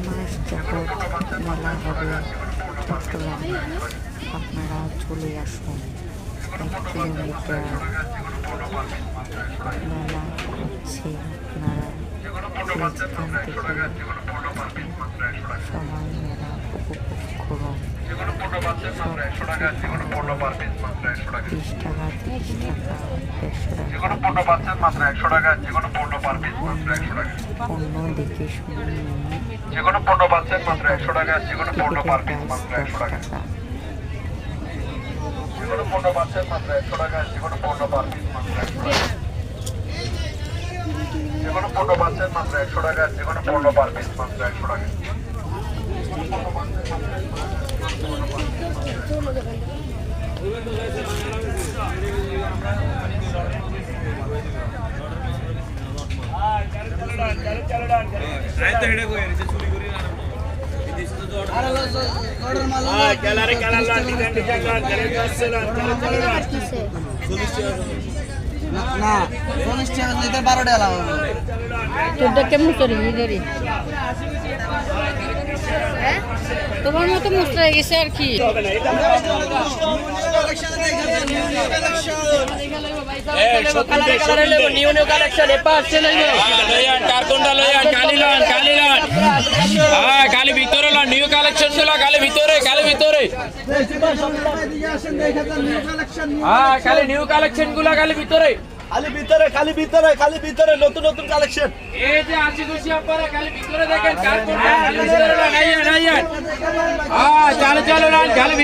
মাস যাবৎ মেলা হবে চট্টগ্রামে। আপনারা চলে আসুন। 1 কিলোমিটার মেলা হচ্ছে। আপনারা যেখান থেকে সবাই মেলা উপভোগ করুন। 20 টাকা, 30 টাকা, 150 টাকা, 100 টাকা। পণ্য দেখে শুনে নিয়ে টিকিটের প্রাইস 10 টাকা। তোমার মতো মুস্তা গেছে আর কি। খালি ভিতরে নিউ কালেকশন ছিল, খালি ভিতরে খালি নিউ কালেকশন গুলো খালি ভিতরে নতুন নতুন কালেকশন। এই যে আসি খুশি আপনারা খালি ভিতরে দেখেন, কার কোনটা চলো